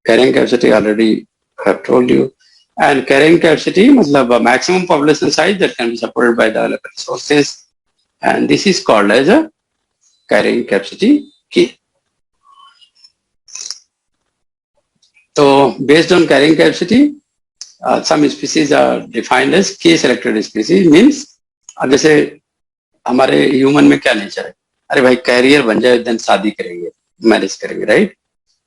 Carrying capacity already I have told you. And carrying capacity मतलब maximum population size that can be supported by the available resources. And this is called as a carrying capacity K. So based on carrying capacity, some species are defined as K selected species. Means अब जैसे हमारे human में क्या nature है, अरे भाई career बन जाए देन शादी करेंगे, मैरिज करेंगे, राइट?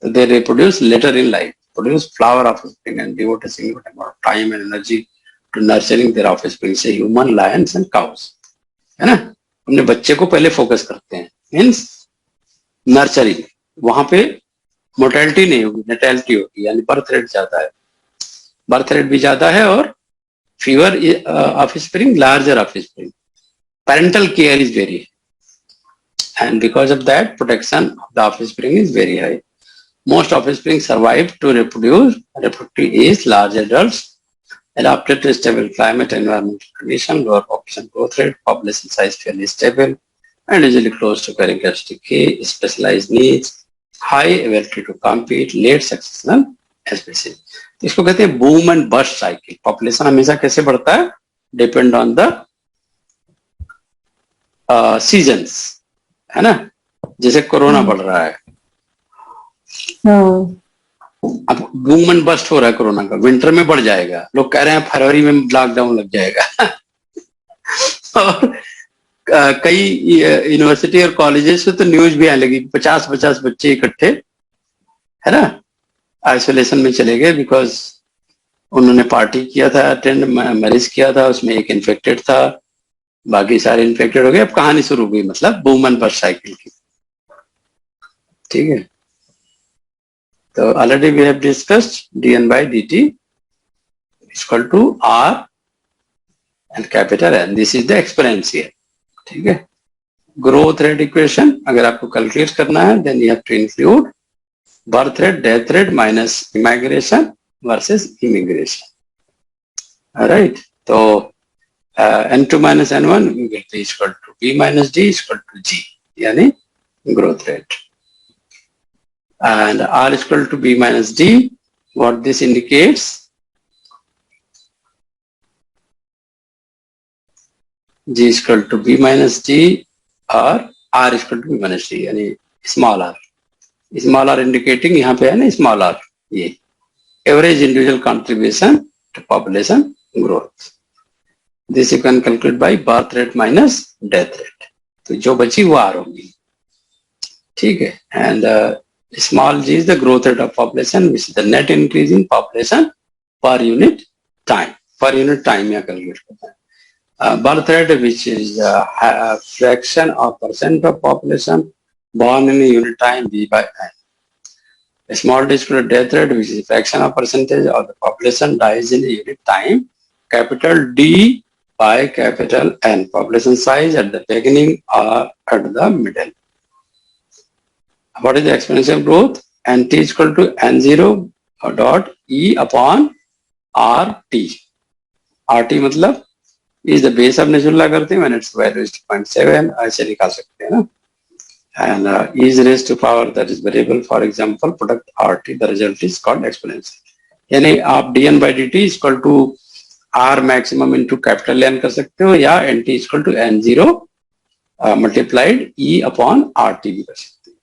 तो they reproduce later in life, produce flower offspring and devote a significant amount of time and energy to nurturing their offspring, से ह्यूमन, लायंस एंड काउस, है ना? अपने बच्चे को पहले फोकस करते हैं, मीन्स नर्चरिंग, वहां पे मोर्टेलिटी नहीं होगी, नेटेलिटी होगी, यानी बर्थ रेट ज्यादा है, बर्थ रेट भी ज्यादा है, और fewer offspring, larger offspring. Parental care is very high, and because of that, protection of the offspring is very high. Most offspring survive to reproduce, reproductive age, large adults, adapted to stable climate, environmental condition, lower population growth rate, population size fairly stable, and usually close to carrying capacity K, specialized needs, high ability to compete, late successional species. इसको कहते हैं boom and bast cycle. Population हमेशा कैसे बढ़ता है? Depend on the seasons, है ना? जैसे कोरोना बढ़ रहा है, अब बूम एंड बस्ट हो रहा है कोरोना का, विंटर में बढ़ जाएगा, लोग कह रहे हैं फरवरी में लॉकडाउन लग जाएगा. और कई यूनिवर्सिटी और कॉलेजेस से तो न्यूज भी आने लगी, 50-50 बच्चे इकट्ठे, है ना, आइसोलेशन में चले गए, बिकॉज उन्होंने पार्टी किया था, अटेंड मैरिज किया था, उसमें एक इन्फेक्टेड था, बाकी सारे इन्फेक्टेड हो गए. अब कहानी शुरू हुई, मतलब बूम एंड बस्ट साइकिल की. ठीक है, तो already we have discussed dn by dt is equal to r and capital N. This is the exponential. ठीक है, ग्रोथ रेट इक्वेशन अगर आपको कैलकुलेट करना है, then you have to include birth rate, death rate minus immigration versus immigration. All right. So n2 minus n1 will be equal to b minus d is equal to g, yani growth rate. And r is equal to b minus d. What this indicates? G is equal to b minus d, or r is equal to b minus d, yani small r. Small R indicating यहाँ पे है ना, small R, ये average individual contribution to population growth. This you can calculate by birth rate minus death rate. तो जो बची वो R होगी. ठीक है, and small G is the growth rate of population which is the net increase in population per unit time. Per unit time यहाँ calculate करता है. Birth rate which is fraction of percent of population born in a unit time b by n. A small d is equal to death rate, which is a fraction of percentage of the population dies in a unit time, capital D by capital N. Population size at the beginning or at the middle. What is the exponential growth? Nt is equal to n0 dot e upon rt. rt मतलब is the base of natural logarithm when its value is 0.7. ऐसे निकाल सकते हैं ना. And is raised to power that is variable, for example, product RT, the result is called exponential. यानी आप dn by dt is equal to r maximum into capital N कर सकते हो, या nt is equal to n0 multiplied e upon rt भी कर सकते हो.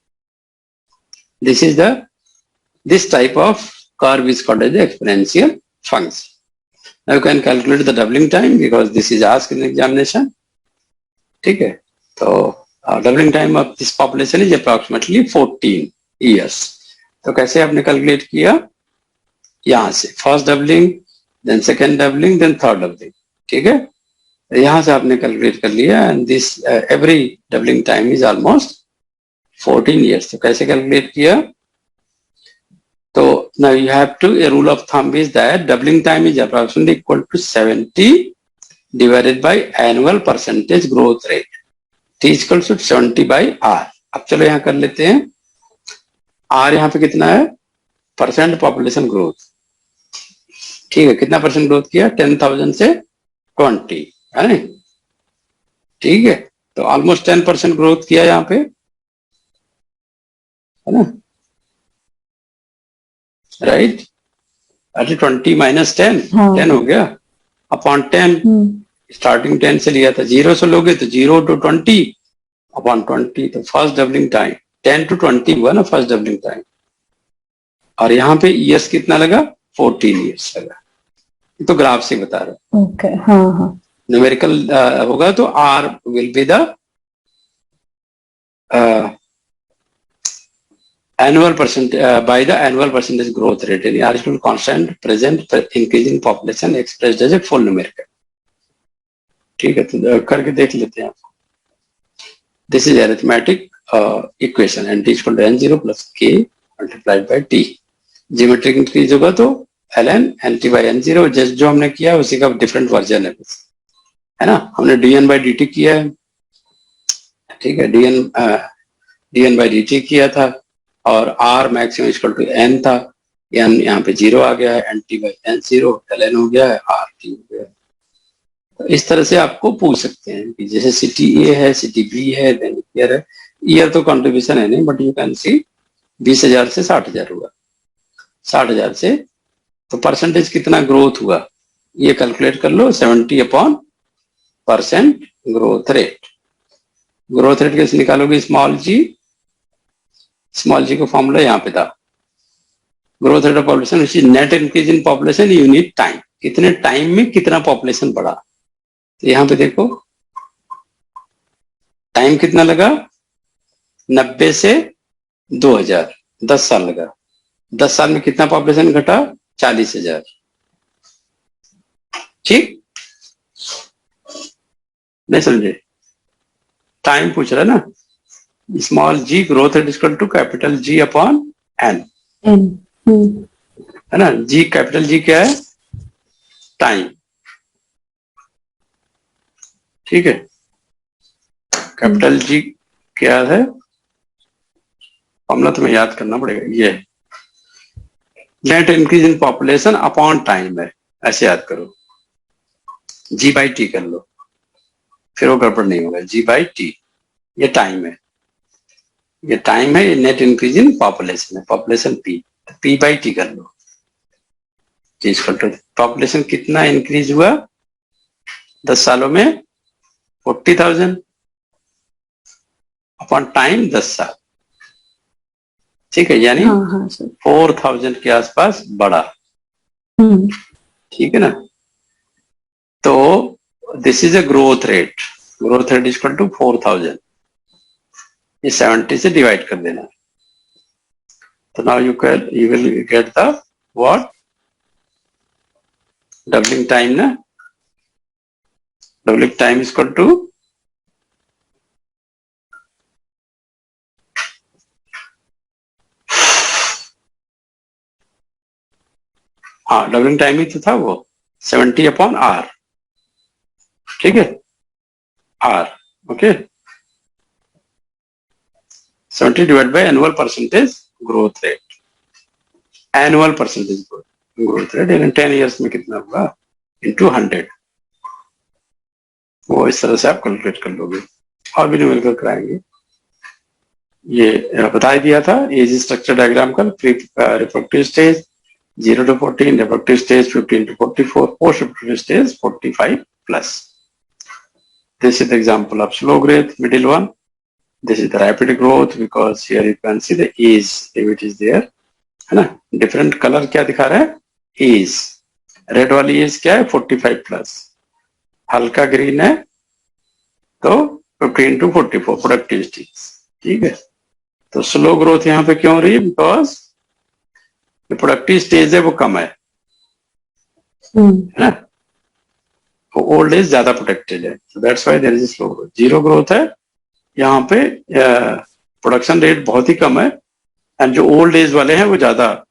This type of curve is called as the exponential function. Now you can calculate the doubling time because this is asked in examination. ठीक है, तो doubling time of this population is approximately 14 years. तो कैसे आपने calculate किया? यहाँ से first doubling, then second doubling, then third doubling. ठीक है, यहाँ से आपने कैलकुलेट कर लिया, and this every doubling time is almost 14 years. तो कैसे कैलकुलेट किया? तो now you have to, a rule of thumb is that doubling time is approximately equal to 70 divided by annual percentage growth rate. T is equal to 70 by R. अब चलो यहाँ कर लेते हैं. R यहाँ पे कितना है? Percent population growth. ठीक है, कितना परसेंट ग्रोथ किया? 10,000 से 20, है ना? ठीक है, तो ऑलमोस्ट 10% ग्रोथ किया यहाँ पे, है ना? राइट। अरे 20 माइनस 10, हाँ 10 हो गया अपॉन 10। स्टार्टिंग 10 से लिया था, 0 से लोगे तो 0 to 20 अपॉन 20, तो फर्स्ट डबलिंग टाइम 10 to 20 हुआ ना फर्स्ट डबलिंग टाइम। और यहाँ पे ईयर्स कितना लगा, 14 ईयर्स लगा। ये तो ग्राफ से बता रहा हूँ। ओके हाँ हाँ न्यूमेरिकल होगा तो R will be the annual percent by the annual percentage growth rate in original constant present increasing population expressed as a full numerical। ठीक है, तो करके देख लेते हैं। This is arithmetic equation N T equal to N zero plus K multiplied by T. Geometric increase होगा तो L N N T by N zero, just जो हमने किया उसी का डिफरेंट वर्जन है ना। हमने D N by D T किया है, ठीक है, D N by D T किया था और R maximum equal to N था, एन यहाँ पे 0 आ गया है, N T by N 0 L N हो गया है, आर टी हो गया है। तो इस तरह से आपको पूछ सकते हैं कि जैसे सिटी ए है, सिटी बी है, देन ईयर है। ईयर तो कंट्रीब्यूशन है नहीं, बट यू कैन सी 20,000 से 60,000 हुआ, 60,000 से तो परसेंटेज कितना ग्रोथ हुआ ये कैलकुलेट कर लो, 70% ग्रोथ रेट। ग्रोथ रेट कैसे निकालोगे, स्मॉल जी का फॉर्मूला यहाँ पे था, growth rate of population which is net increase in population unit time, कितने टाइम में कितना पॉपुलेशन बढ़ा। तो यहाँ पे देखो टाइम कितना लगा, 90 से 2000, 10 साल लगा। 10 साल में कितना पॉपुलेशन घटा, 40,000। ठीक, नहीं समझे, टाइम पूछ रहा है ना। Small G growth rate equal to capital G upon N, है ना। जी कैपिटल जी क्या है, टाइम, ठीक है। कैपिटल जी क्या है, फॉर्मूला तुम्हें याद करना पड़ेगा, ये net increase in population upon time है, ऐसे याद करो। जी बाई टी कर लो, फिर वो गड़बड़ नहीं होगा। जी बाई टी ये टाइम है, ये टाइम है, ये नेट इंक्रीज इन पॉपुलेशन है, population P, P by T कर लो। पॉपुलेशन कितना इंक्रीज हुआ 10 सालों में, 40,000 अपॉन टाइम 10 साल, ठीक है, यानी 4,000 के आसपास बढ़ा, ठीक है ना। तो this is a growth rate, growth rate is equal to 4,000, ये 70 से डिवाइड कर देना। तो now you will get the what, doubling time ना, doubling time is equal to हाँ डबलिंग टाइम ही तो था वो 70 अपॉन आर, ठीक है, R, okay. 70 divide by annual percentage growth rate, annual percentage growth rate यानी 10 इयर्स में कितना होगा इंटू 100, वो इस तरह से आप कैलकुलेट कर लोगे। और भी न्यूमेरिकल कराएंगे, ये बता दिया था एज स्ट्रक्चर डायग्राम का। Reproductive stage 0 to 14, reproductive stage 15 to 44, post reproductive stage 45 plus. This is the example of slow growth, middle one. This is the rapid growth because here you can see the age limit is there, है ना। different color क्या दिखा रहा है, age, red वाली age क्या है 45 plus, हल्का green है तो 15 to 44 productive stage, ठीक है। तो slow growth यहाँ पे क्यों हो रही है, because प्रोडक्टिव स्टेज है वो कम है ना, ओल्ड एज ज्यादा प्रोटेक्टेड है, so that's why there is a slow growth। Zero growth है यहाँ पे, प्रोडक्शन रेट बहुत ही कम है, एंड जो ओल्ड एज वाले हैं वो ज्यादा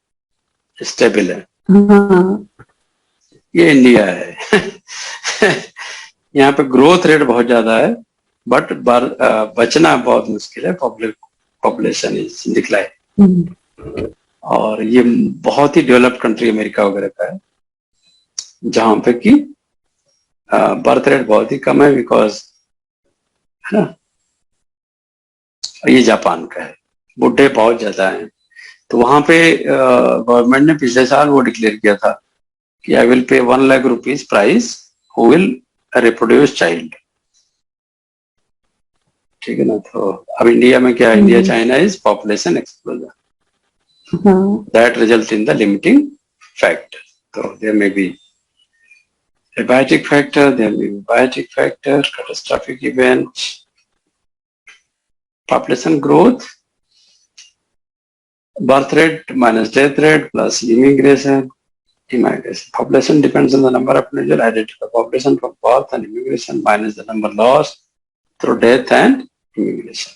स्टेबल है। ये इंडिया है यहाँ पे ग्रोथ रेट बहुत ज्यादा है, बट बचना बहुत मुश्किल है, पॉपुलेशन इज डिक्लाइन। और ये बहुत ही डेवलप्ड कंट्री अमेरिका वगैरह का है, जहां पे कि बर्थ रेट बहुत ही कम है, बिकॉज, है ना। ये जापान का है, बुढ़े बहुत ज्यादा हैं, तो वहां पे गवर्नमेंट ने पिछले साल वो डिक्लेयर किया था कि I will pay 1 lakh rupees price who will reproduce child. ठीक है ना। तो अब इंडिया में क्या, India China is population explosion, that result in the limiting factor. So there may be abiotic factor, there may be biotic factor, catastrophic event, population growth, birth rate minus death rate plus immigration. Population depends on the number of individuals added to the population from birth and immigration minus the number lost through death and immigration.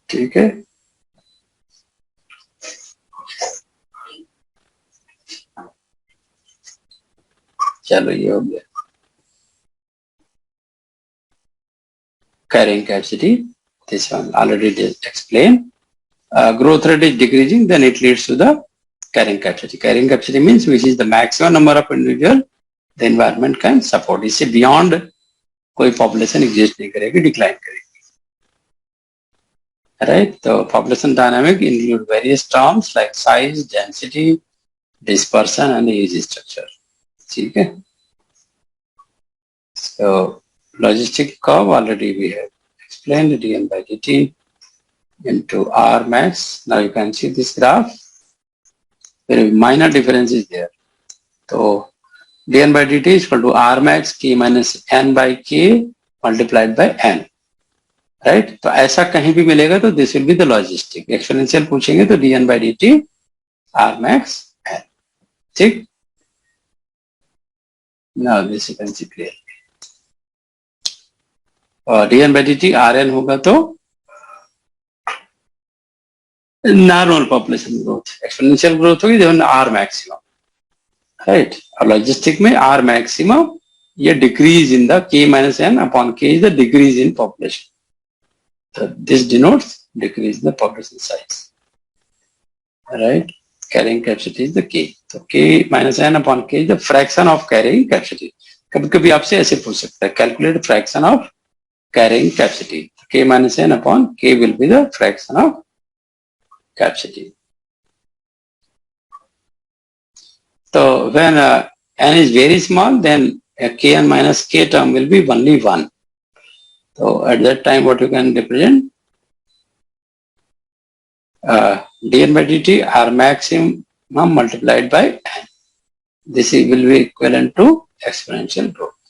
ठीक है। चलो ये हो गया। Carrying capacity, this one already explained. Growth rate is decreasing, then it leads to the carrying capacity. Carrying capacity means which is the maximum number of individual the environment can support. इससे beyond कोई population exist नहीं करेगी, decline करेगी। Right? So population dynamic include various terms like size, density, dispersion and age structure. ठीक है। So logistic curve already we have explained, dn by dt into r max. Now you can see this graph, very minor difference is there. So dn by dt is equal to r max k minus n by k multiplied by n, right? तो ऐसा कहीं भी मिलेगा तो this will be the logistic. Exponential पूछेंगे तो dn by dt r max n, ठीक। Now this you can see clearly. और dn by dt rn होगा तो normal population growth, exponential growth होगी देन आर मैक्सिमम, राइट। और logistic में are maximum ये decrease in the k minus n upon k is the decrease in population, this denotes decrease in the population size, right. Carrying capacity is the k, तो k minus n upon k is the fraction of carrying capacity. कभी कभी आपसे ऐसे पूछ सकता है calculate fraction of carrying capacity. K minus n upon K will be the fraction of capacity. So when n is very small, then Kn minus K term will be only 1. So at that time what you can represent? dn by dt r maximum multiplied by n. This will be equivalent to exponential growth.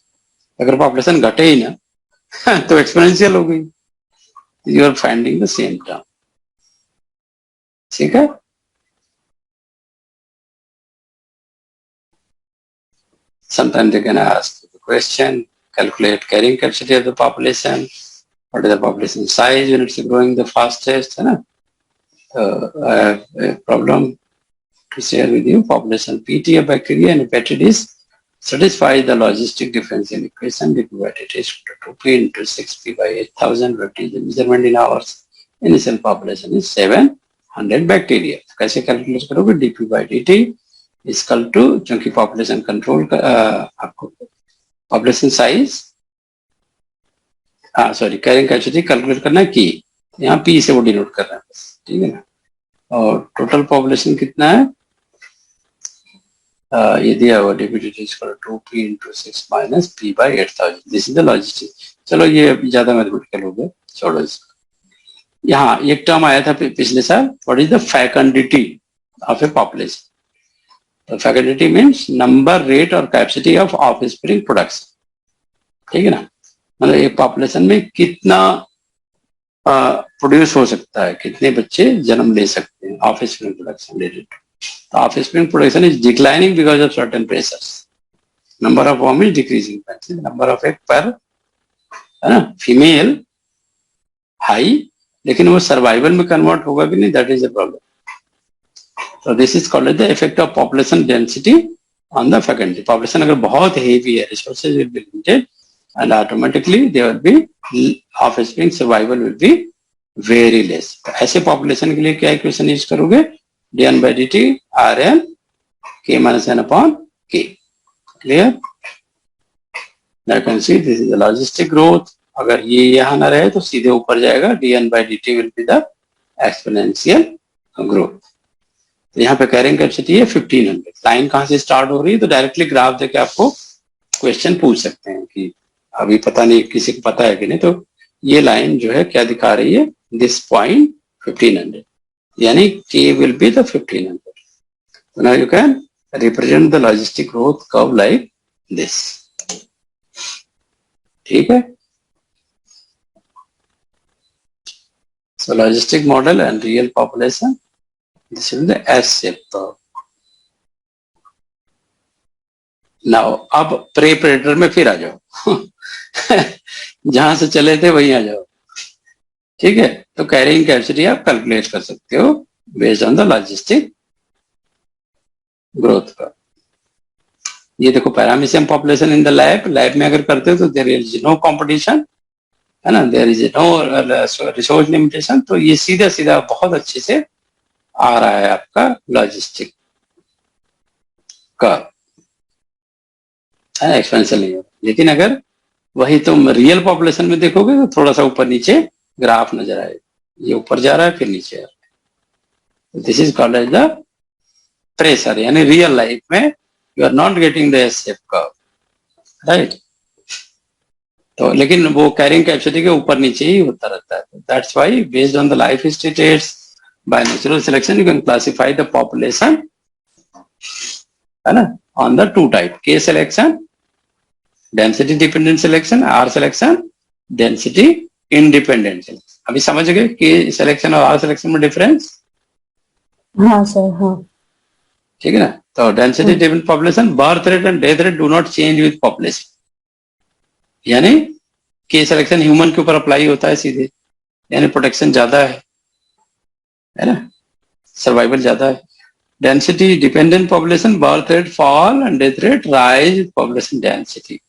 अगर population घटे ही ना तो exponential हो गई, you are finding the same term, ठीक है। Sometimes they can ask the question, calculate carrying capacity of the population, what is the population size when it's growing the fastest, है ना। I have a problem to share with you. Population PT of bacteria and hepatitis satisfies the logistic differential equation dp by dt is equal to 2p into 6p by 8000, which is the measurement in hours. Initial population is 700 bacteria. कैसे calculate करोगे? dp by dt is equal to, चूंकि population control आपको population size, sorry carrying capacity calculate करना है की, यहाँ p से वो डिनोट कर रहे हैं बस, ठीक है ना। और टोटल पॉपुलेशन कितना है, ये दिया हुआ dp is equal to 2p into 6 minus p by 8000. This is the logistic. चलो ये ज्यादा मैथमेटिकल हो गया, छोड़ो इसको। यहाँ एक टर्म आया था पिछले साल, what is the faculty of A population. तो फैकल्टी मीन्स नंबर, रेट और कैपेसिटी ऑफ ऑफस्प्रिंग प्रोडक्शन, ठीक है ना। मतलब एक पॉपुलेशन में कितना प्रोड्यूस हो सकता है, कितने बच्चे जन्म ले सकते हैं, offspring production related. The offspring production is declining because of certain pressures. Number of worm is decreasing. Number of egg per female high, लेकिन वो सर्वाइवल में कन्वर्ट होगा कि नहीं, that is the problem. So this is called the effect of population density on the fecundity. Population अगर बहुत heavy है, resources will be limited, and automatically there will be offspring survival will be very less. ऐसे population के लिए क्या equation use करोगे? dn by dt rn k minus n upon k. Clear? Now you can see this is the logistic growth. अगर ये यहाँ ना रहे तो सीधे ऊपर जाएगा, dn by dt will be the exponential growth. तो यहाँ पे कैरिंग कैपेसिटी है 1500। लाइन कहाँ से स्टार्ट हो रही है, तो डायरेक्टली ग्राफ देके आपको क्वेश्चन पूछ सकते हैं कि अभी पता नहीं किसी को पता है कि नहीं, तो ये लाइन जो है क्या दिखा रही है, दिस पॉइंट 1500, यानी K will be the 1500. So now you can represent the logistic growth curve like this. ठीक है. So logistic model and real population, this is the S-shape curve. Now अब प्रे प्रेडेटर में फिर आ जाओ जहां से चले थे वहीं आ जाओ. ठीक है. तो कैरिंग कैपेसिटी आप कैलकुलेट कर सकते हो based on the logistic growth का. ये देखो paramecium population in the lab में अगर करते हो तो देयर इज नो कंपटीशन, है ना, there is no resource limitation. तो ये सीधा सीधा बहुत अच्छे से आ रहा है आपका लॉजिस्टिक का, है ना, एक्सपेंशन नहीं है. लेकिन अगर वही तुम रियल पॉपुलेशन में देखोगे तो थोड़ा सा ऊपर नीचे ग्राफ नजर आएगा. ये ऊपर जा रहा है फिर नीचे आ रहा है. This is called as the pressure. यानी रियल लाइफ में you are not getting the S shape curve, right. तो लेकिन वो कैरिंग कैपेसिटी के ऊपर नीचे ही होता रहता है. That's why based on the life status by natural selection you can classify the population, है ना, on the two type, K selection, density dependent selection, R selection, density independent selection. अभी समझ गए के सिलेक्शन और R selection में difference? हाँ sir, हाँ. ठीक है ना. तो density dependent population, birth rate and death rate do not change with population. यानी के सिलेक्शन ह्यूमन के ऊपर अप्लाई होता है सीधे, यानी प्रोटेक्शन ज्यादा है ना, सर्वाइवल ज्यादा है. Density dependent population, birth rate fall and death rate rise with population density.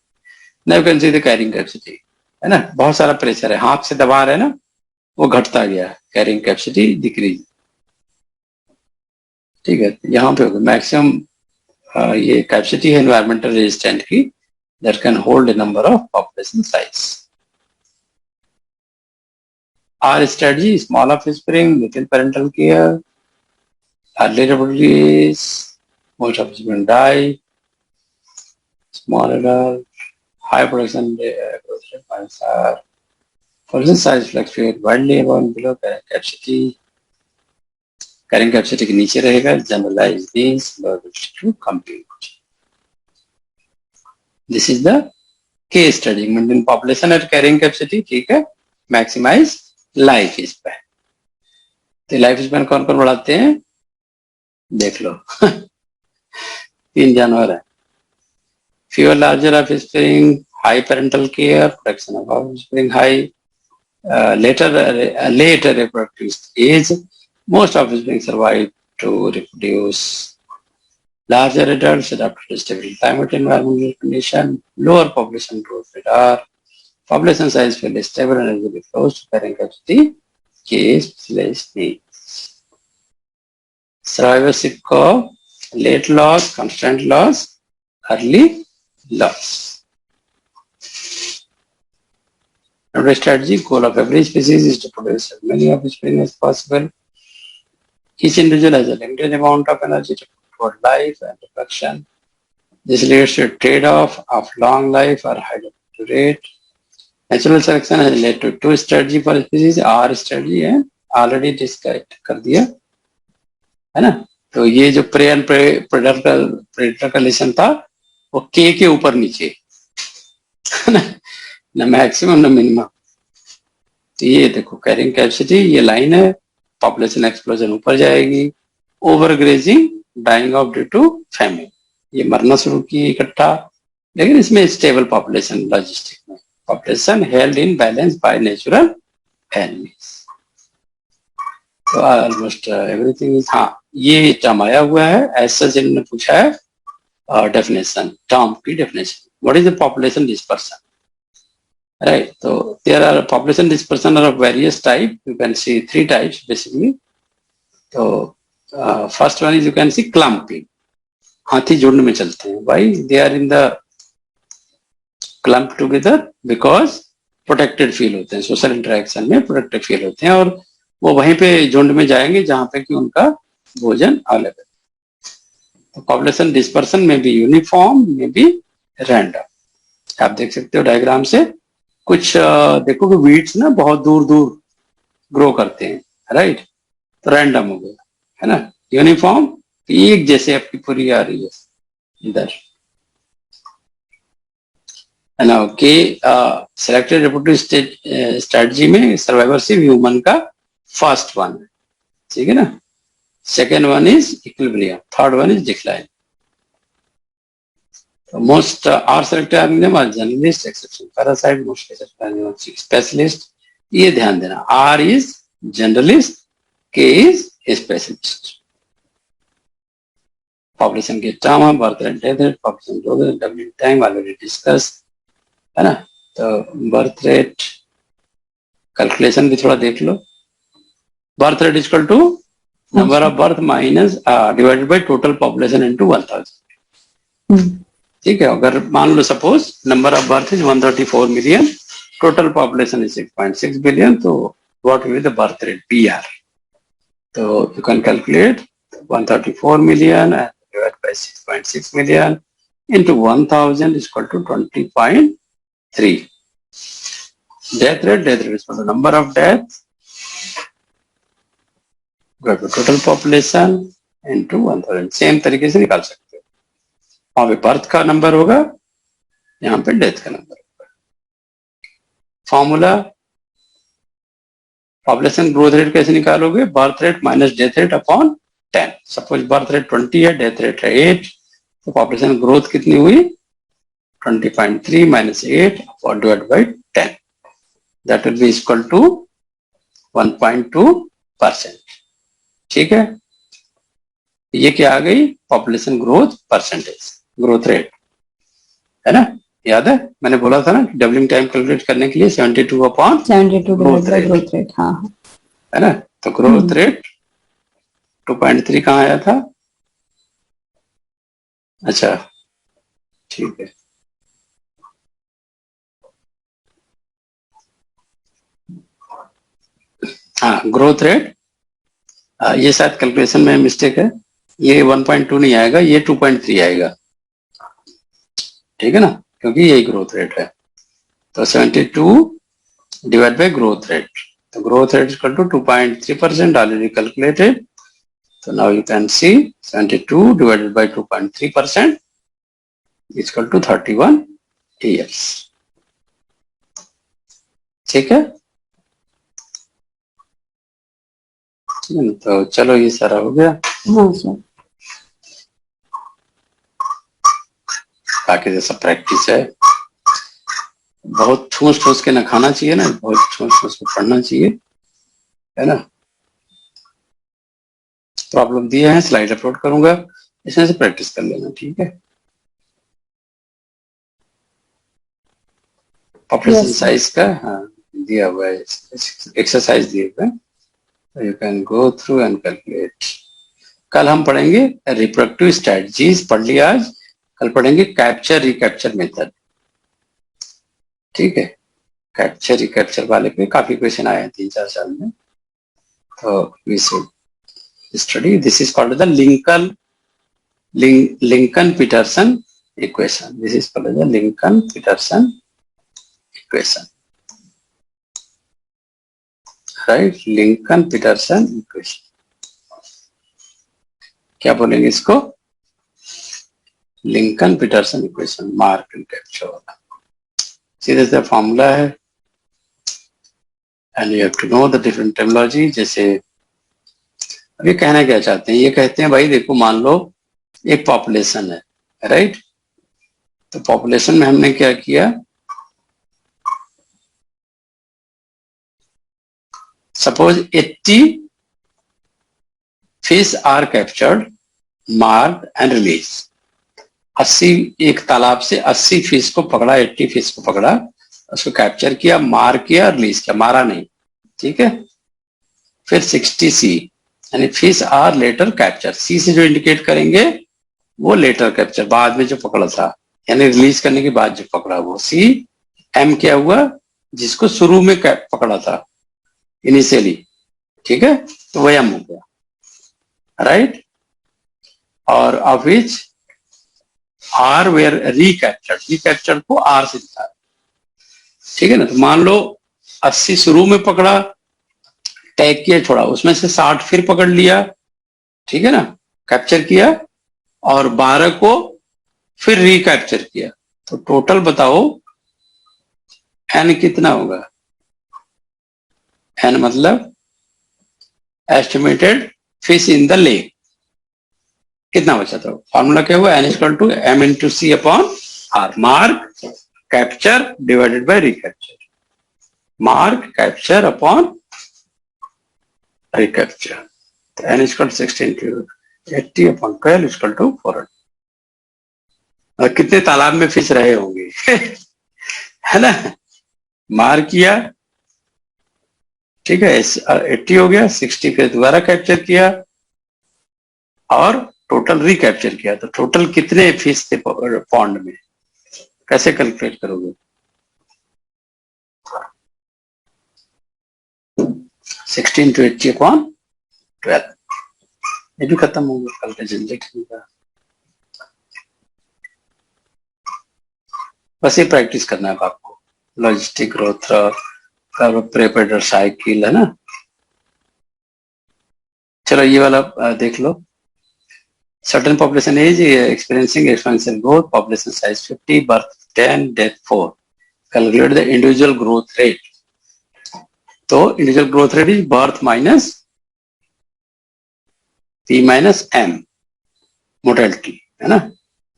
Now you can see the carrying capacity, है ना. बहुत सारा प्रेशर है, हाथ से दबा रहे हैं ना, वो घटता गया, कैरिंग कैपेसिटी डिक्रीज. ठीक है. यहाँ पे होगा मैक्सिमम ये कैपेसिटी है एनवायरमेंटल रेजिस्टेंट की, that can hold a number of population size. R strategy, small offspring, little parental care, early reproduce, most of them die, small adult, high production growth rate, population size fluctuate widely above and below carrying capacity. Carrying capacity के नीचे रहेगा. Generalized means ability to compute. This is the case study. Maintain population at carrying capacity. ठीक है. Maximize life span. तो life span कौन कौन बढ़ाते हैं देख लो 3 जानवर है. fewer larger offspring, high parental care, protection of offspring, high later reproductive age. Most offspring survive to reproduce. Larger adults adapted to stable climate environmental condition. Lower population growth rate are. Population size fairly stable and will be close to carrying capacity. Case specialized needs. Survivorship curve, late loss, constant loss, early loss. Another strategy, goal of every species is to produce as many offspring as possible. Each individual has a limited amount of energy to put toward life and reproduction. This leads to a trade-off of long life or high reproductive rate. Natural selection has led to 2 strategy for species, R strategy and already described कर दिया, है ना. तो ये जो pray and predator का lesson था वो के ऊपर नीचे ना मैक्सिमम ना मिनिमम. तो ये देखो कैरिंग कैपेसिटी, ये लाइन है, पॉपुलेशन एक्सप्लोजन ऊपर जाएगी, over grazing, dying off due to famine, ये मरना शुरू की इकट्ठा. लेकिन इसमें स्टेबल पॉपुलेशन लॉजिस्टिक में, population held in balance by natural enemies. तो ऑलमोस्ट एवरीथिंग इज. हाँ, ये टर्म आया हुआ है ऐसा जिन्होंने पूछा है डेफिनेशन, टर्म की definition. What is the population dispersion, right. तो there are population dispersion are of various type. You can see 3 types basically. तो first one is you can see clumping. हाथी झुंड में चलते हैं. Why they are in the clump together? Because protected feel होते हैं, social interaction में protected feel होते हैं. और वो वहीं पे झुंड में जाएंगे जहां पे कि उनका भोजन अलग है। तो पॉपुलेशन डिस्पर्सन में भी यूनिफॉर्म में भी रैंडम। आप देख सकते हो डायग्राम से, कुछ देखो कि वीड्स ना बहुत दूर दूर ग्रो करते हैं, राइट, तो रैंडम हो गया, है ना। यूनिफॉर्म एक जैसे आपकी पूरी आ रही है इधर, है ना। ओके, सिलेक्टेड रिप्रोडक्टिव स्ट्रेटजी में सर्वाइवरशिप ह्यूमन का फर्स्ट वन है, ठीक है ना। Second one is equilibrium, third one is decline. Most R selected animal are generalist, exception parasite, most specialist. ये ध्यान देना, R is generalist, K is specialist. Population के टर्म है birth rate, death rate, population growth, W time already discuss, है ना। तो birth rate calculation भी थोड़ा देख लो। Birth rate equal to number of birth minus divided by total population into 1000। ठीक है, अगर मान लो suppose number of birth is 134 million, total population is 6.6 billion, तो what will be the birth rate, BR। तो you can calculate 134 million and divide by 6.6 million into 1000 is equal to 20.3. Death rate is equal to number of deaths divided by total population into 1000. Same तरीके से निकाल सकते हो, वहां पे birth का number होगा, यहाँ पे डेथ का नंबर होगा। फॉर्मूला पॉपुलेशन ग्रोथ रेट कैसे निकालोगे, birth rate minus death rate upon 10। Suppose birth rate 20 है, डेथ रेट है 8, तो पॉपुलेशन ग्रोथ कितनी हुई, 20.3 minus 8 divide by 10, that will be equal to 1.2%। ठीक है, ये क्या आ गई, population growth percentage, growth rate, है ना। याद है मैंने बोला था ना डबलिंग टाइम कैलकुलेट करने के लिए 72 अपॉन 72 ग्रोथ रेट, हाँ, है ना। तो ग्रोथ रेट 2.3 कहाँ आया था, अच्छा ठीक है, हाँ ग्रोथ रेट, ये शायद कैलकुलेशन में मिस्टेक है, ये 1.2 नहीं आएगा, ये 2.3 आएगा, ठीक है ना, क्योंकि यही ग्रोथ रेट है। तो 72 डिवाइड बाय ग्रोथ रेट, तो growth rate equal to 2.3% already calculated. So now you can see 72 divided by 2.3% is equal to 31 years. ठीक है, तो चलो ये सारा हो गया। हाँ सर, बाकी जैसा प्रैक्टिस है, बहुत ठूस ठूस के ना खाना चाहिए ना, बहुत ठूस ठूस के पढ़ना चाहिए, है ना। प्रॉब्लम दिए हैं, स्लाइड अपलोड करूंगा, इसमें से प्रैक्टिस कर लेना, ठीक है। पॉपुलेशन साइज का हाँ दिया हुआ है, एक्सरसाइज दिए हुए हैं, you can go through and calculate. कल हम पढ़ेंगे रिप्रोडक्टिव स्ट्रेटजीज, पढ़ लिया आज, कल पढ़ेंगे कैप्चर रिकैप्चर मेथड, ठीक है। कैप्चर रिकैप्चर वाले पे काफी क्वेश्चन आए हैं 3-4 साल में, तो we should study. This is called the Lincoln-Peterson equation. This is called the Lincoln-Peterson equation. Right? Lincoln-Peterson equation. क्या बोलेंगे इसको, Lincoln-Peterson equation, mark and capture वाला, सीधे से फॉर्मूला है, and you have to know the different terminology. जैसे अभी कहना क्या चाहते हैं, ये कहते हैं भाई देखो मान लो एक पॉपुलेशन है, राइट, तो पॉपुलेशन में हमने क्या किया, suppose 80 fish are captured, marked and release. 80 एक तालाब से 80 फिश को पकड़ा, 80 फिश को पकड़ा, उसको कैप्चर किया, मार किया, रिलीज किया, मारा नहीं, ठीक है। फिर 60 सी यानी फिश आर लेटर कैप्चर, सी से जो इंडिकेट करेंगे वो लेटर कैप्चर, बाद में जो पकड़ा था, यानी रिलीज करने के बाद जो पकड़ा वो सी। एम क्या हुआ, जिसको शुरू में पकड़ा था इनिशियली, ठीक है, तो वही हम हो गया, राइट। और of which R were recaptured को आर से दिखा, ठीक है ना। तो मान लो 80 शुरू में पकड़ा, टैग किया छोड़ा, उसमें से 60 फिर पकड़ लिया, ठीक है ना, कैप्चर किया, और 12 को फिर रिकैप्चर किया, तो टोटल बताओ एन कितना होगा। एन मतलब estimated fish in the lake, कितना बचा था। फॉर्मूला क्या हुआ, N equal to M into C upon R. Mark capture divided by recapture, mark capture upon recapture. तो N equal 16 to 80 upon 12 equal to 400। और कितने तालाब में फिश रहे होंगे है ना। मार किया, ठीक है, 80 हो गया, 60 फिर दोबारा कैप्चर किया और टोटल रिकैप्चर किया, तो टोटल कितने फिश थे पॉन्ड में, कैसे कैलकुलेट करोगे। 16 टू 80 अपॉन 12, ये भी खत्म हो गया, कल का झंझट होगा। बस ये प्रैक्टिस करना है आपको, लॉजिस्टिक ग्रोथ प्रेपेडर साइकिल, है ना। चलो ये वाला देख लो। Certain population age experiencing exponential growth, population size 50, birth 10, death 4. Calculate the individual growth rate. तो individual growth rate is birth minus P minus M, mortality, है ना।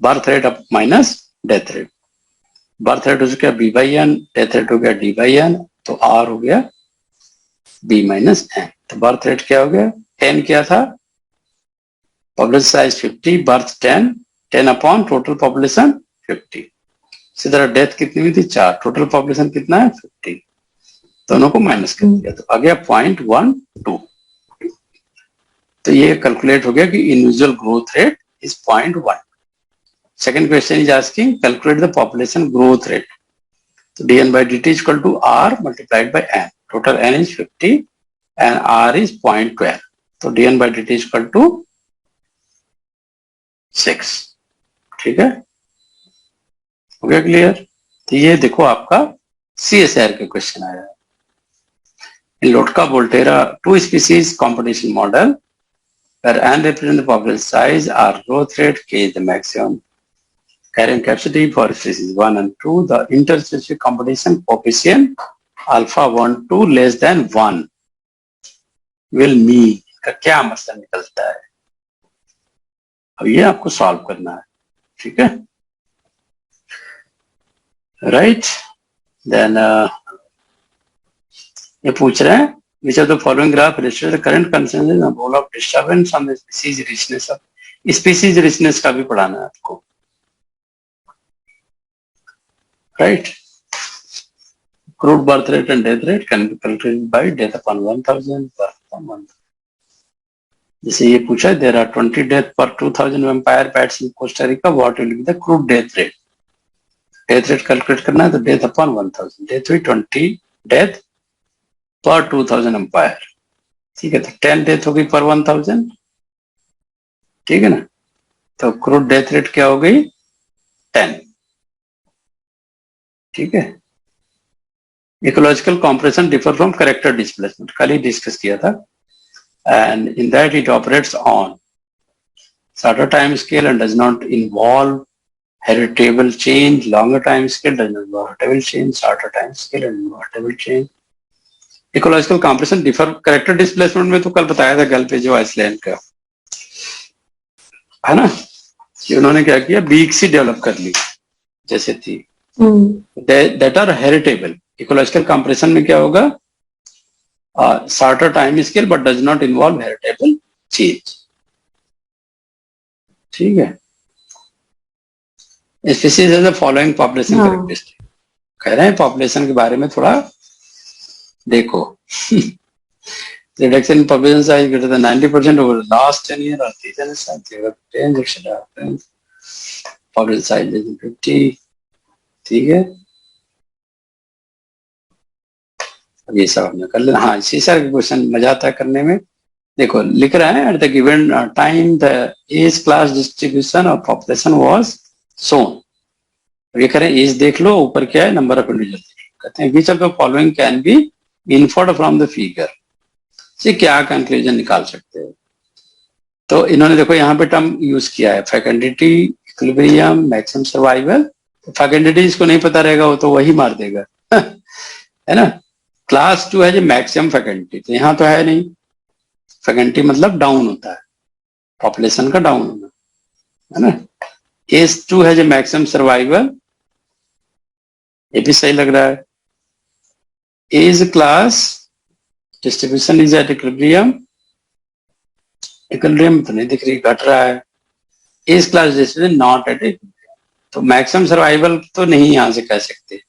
birth rate अब minus death rate. birth rate हो गया B by N, death rate हो गया D by N, तो R हो गया B minus N. तो birth rate क्या हो गया, 10 क्या था, population size 50, birth 10, 10 upon total population 50. इसी तरह डेथ कितनी हुई थी, 4, टोटल पॉपुलेशन कितना है 50, दोनों को माइनस कर दिया तो आ गया 0.12। तो ये कैलकुलेट हो गया कि individual growth rate is 0.1। Second question is asking calculate the population growth rate, तो dn by dt is equal to r multiplied by n, total n is 50 and r is 0.12, तो dn by dt is equal to 6, ठीक है, हो गया clear. तो ये देखो आपका CSIR का क्वेश्चन आया है। In Lotka Volterra, 2 species competition model where n represent the population size, r growth rate, k is the maximum carrying capacity for species 1 and 2. The interspecies competition coefficient alpha 1 2 less than 1 will mean का क्या मतलब निकलता है, अब ये आपको solve करना है, ठीक है, राइट। देन ये पूछ रहे हैं which of the following graph illustrates the current consensus on role of disturbance on the species richness of, species richness का भी पढ़ाना है आपको, right. crude birth rate and death rate can be calculated by death upon 1000, birth upon 1000। जैसे ये पूछा there are 20 death per 2000 vampire bats in Costa Rica, what will be the crude death rate, death rate calculate करना है, तो death upon 1000, death हुई 20 death per 2000 vampire, ठीक है, तो 10 डेथ हो गई पर 1000, ठीक है ना, तो क्रूड डेथ रेट क्या हो गई 10, ठीक है। Ecological compression differ from character displacement, कल ही डिस्कस किया था, and in that it operates on shorter time scale and does not involve heritable change, longer time scale does not involve heritable change, shorter time scale and heritable change. Ecological compression differ character displacement में तो कल बताया था गल पे जो Iceland का, है ना, कि उन्होंने क्या किया, बीक्स ही डेवलप कर ली जैसे थी, that are heritable. Ecological compression में क्या होगा, shorter time scale but does not involve heritable change, ठीक है। Species has the following population characteristic, कह रहे हैं पॉपुलेशन के बारे में थोड़ा देखो। reduction in population size greater than 90% over the last 10 years or 3 years, change, etc. Population size is 50, ठीक है। अब ये सब हमने कर लेना। हाँ, इसी सारे क्वेश्चन मजा आता है करने में। देखो लिख रहा है, at the given time the age class distribution of population was shown. ये करें, एज देख लो, ऊपर क्या है, नंबर ऑफ इंडिविजुअल। कहते हैं which of the following can be inferred from the figure, से क्या कंक्लूजन निकाल सकते हैं। तो इन्होंने देखो यहाँ पे टर्म यूज किया है, फैकेंडिटी, इक्विलिब्रियम, मैक्सिमम सर्वाइवल। फैकेंडिटी इसको नहीं पता रहेगा, वो तो वही मार देगा है ना। क्लास 2 है जो मैक्सिमम फैकेंडिटी, तो यहाँ तो है नहीं। फैकेंडिटी मतलब डाउन होता है, पॉपुलेशन का डाउन होना, है ना। एज 2 है जो मैक्सिमम सर्वाइवल, ये भी सही लग रहा है। Age class distribution is at equilibrium, equilibrium तो नहीं दिख रही, घट रहा है। Age class distribution not at equilibrium, तो मैक्सिमम सर्वाइवल तो नहीं यहां से कह सकते,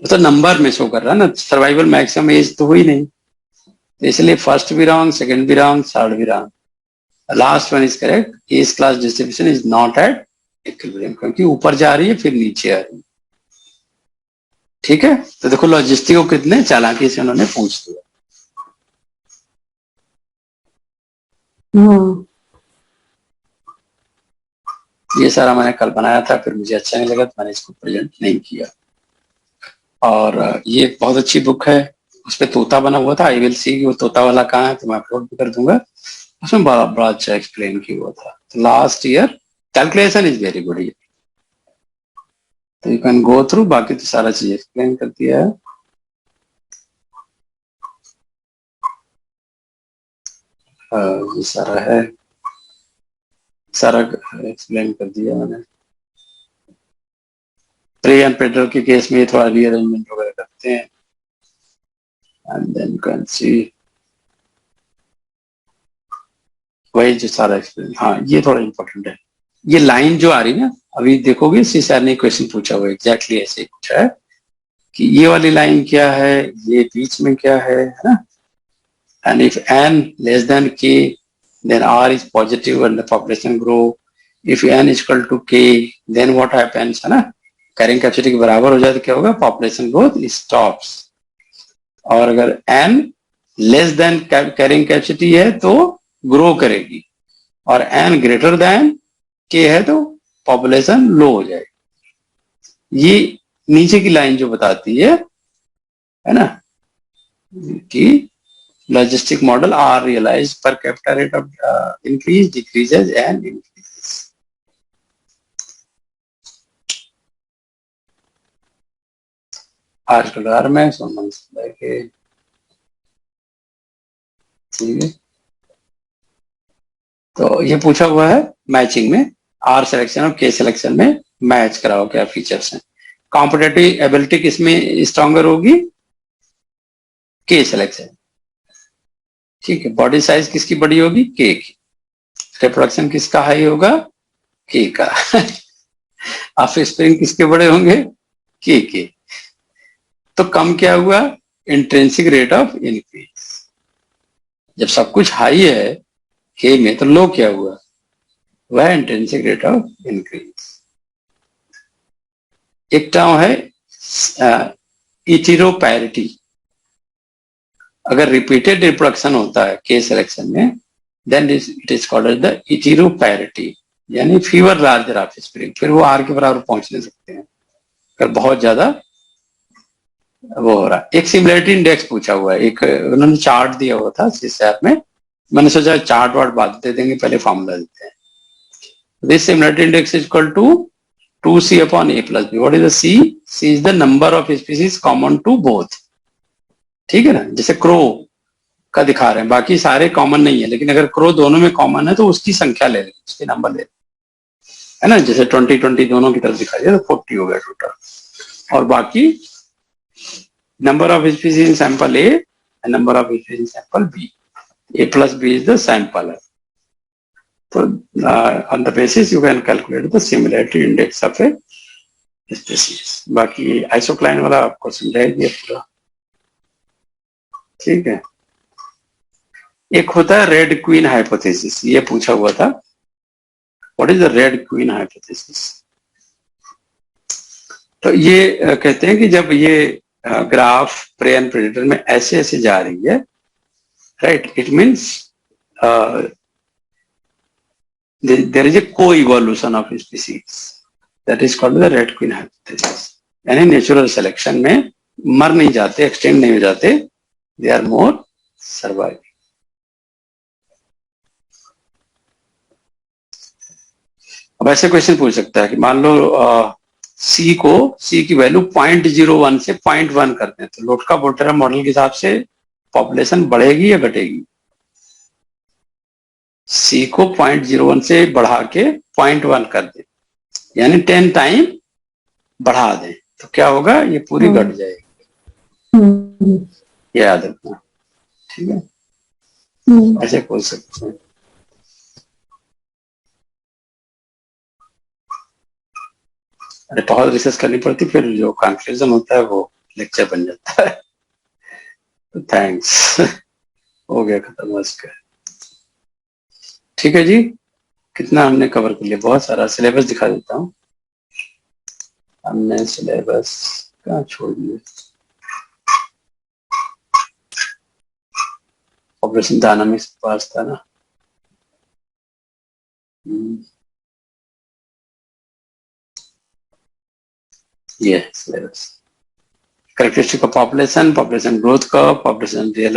तो नंबर में शो कर रहा है ना, सर्वाइवल मैक्सिमम एज तो हुई नहीं, तो इसलिए फर्स्ट भी रॉन्ग, सेकंड भी रॉन्ग, थर्ड भी wrong, last one is correct. Age class distribution is not at equilibrium, क्योंकि ऊपर जा रही है फिर नीचे आ रही है। ठीक है, तो देखो लॉजिस्टिक को कितने चालाकी से उन्होंने पूछ दिया। ये सारा मैंने कल बनाया था, फिर मुझे अच्छा नहीं लगा तो मैंने इसको प्रेजेंट नहीं किया। और ये बहुत अच्छी बुक है, उस पर तोता बना हुआ था, आई विल सी वो तोता वाला कहाँ है, तो मैं अपलोड भी कर दूंगा। उसमें बड़ा अच्छा एक्सप्लेन किया हुआ था। Last year calculation is very good, तो यू कैन गो थ्रू, बाकी तो सारा चीज एक्सप्लेन कर दिया है। ये सारा है, सारा एक्सप्लेन कर दिया मैंने। प्रे एंड पेट्रोल के केस में थोड़ा रीअरेंजमेंट वगैरह करते हैं, एंड देन कैन सी वही जो सारा एक्सप्लेन। हाँ, ये थोड़ा इंपॉर्टेंट है, ये लाइन जो आ रही ना, अभी देखोगे सी सर ने क्वेश्चन पूछा हुआ एग्जैक्टली ऐसे ही पूछा है कि ये वाली लाइन क्या है, ये बीच में क्या है ना। And if n less than k then r is positive and the population grow. If n is equal to k then what happens, है ना, कैरिंग कैपेसिटी के बराबर हो जाए तो क्या होगा, पॉपुलेशन ग्रोथ स्टॉप्स। और अगर n less than carrying capacity है तो ग्रो करेगी, और n ग्रेटर देन k है तो पॉपुलेशन लो हो जाएगी। ये नीचे की लाइन जो बताती है ना, कि logistic model are realized per capita rate of increase, decreases and increases. Article में के ठीक है। तो ये पूछा हुआ है मैचिंग में, आर सिलेक्शन और के सिलेक्शन में मैच कराओ क्या फीचर्स हैं। कॉम्पिटेटिव एबिलिटी किसमें स्ट्रॉन्गर होगी, के सिलेक्शन, ठीक है। बॉडी साइज किसकी बड़ी होगी, के की। रिप्रोडक्शन किसका हाई होगा, के का ऑफ स्प्रिंग किसके बड़े होंगे, के। तो कम क्या हुआ, इंट्रिंसिक रेट ऑफ इंक्रीज। जब सब कुछ हाई है के में, तो लो क्या हुआ, वह इंट्रिंसिक रेट ऑफ इंक्रीज। एक टर्म है इटेरोपैरिटी, अगर रिपीटेड रिप्रोडक्शन होता है के सिलेक्शन में, then it is called the iteroparity, यानी फीवर लार्जर ऑफ स्प्रिंग, फिर वो आर के बराबर पहुंच नहीं सकते हैं अगर बहुत ज्यादा वो हो रहा। एक सिमिलरिटी इंडेक्स पूछा हुआ है, एक उन्होंने चार्ट दिया हुआ था इस ऐप में, मैंने सोचा चार्ट वार्ट बाद दे देंगे, पहले फॉर्मूला देते हैं। This similarity index is equal to 2c upon a plus b. What is the c? c is the number of species common to both. ठीक है ना, जैसे क्रो का दिखा रहे हैं, बाकी सारे कॉमन नहीं है, लेकिन अगर क्रो दोनों में कॉमन है तो उसकी संख्या ले लें, उसके नंबर ले, है ना। जैसे 20 दोनों की तरफ दिखाई दे तो 40 हो गया टोटल, और बाकी number of species in sample A and number of species in sample B, a plus b is the sample. So on the basis you can calculate the similarity index of a species. बाकी आइसोक्लाइन वाला आपको समझाई दिया पूरा, ठीक है। एक होता है रेड क्वीन हाइपोथेसिस, ये पूछा हुआ था, what is the red queen hypothesis. तो ये कहते हैं कि जब ये ग्राफ प्रे एंड प्रेडेटर में ऐसे ऐसे जा रही है, right, it means there is a co-evolution of species that is called the red queen hypothesis. यानी नेचुरल सिलेक्शन में मर नहीं जाते, एक्सटेंड नहीं हो जाते, दे आर मोर सर्वाइव. अब ऐसे क्वेश्चन पूछ सकता है कि मान लो सी की वैल्यू 0.01 से 0.1 करते हैं, तो लोटका बोटेरा मॉडल के हिसाब से पॉपुलेशन बढ़ेगी या घटेगी? सी को 0.01 से बढ़ा के 0.1 कर दे, यानी 10 टाइम बढ़ा दें, तो क्या होगा? ये पूरी घट जाएगी. ये याद रखना, ठीक है? ऐसे पूछ सकते हैं. अरे बहुत रिसर्च करनी पड़ती, फिर जो कंक्लूजन होता है वो लेक्चर बन जाता है. तो थैंक्स. हो गया खत्म इसका. ठीक है जी, कितना हमने कवर कर लिया? बहुत सारा. सिलेबस दिखा देता हूँ. हमने सिलेबस कहाँ छोड़ दिया? ऑपरेशन डायनामिक्स पास था ना. ये syllabus. Characteristic of population, population growth curve, population real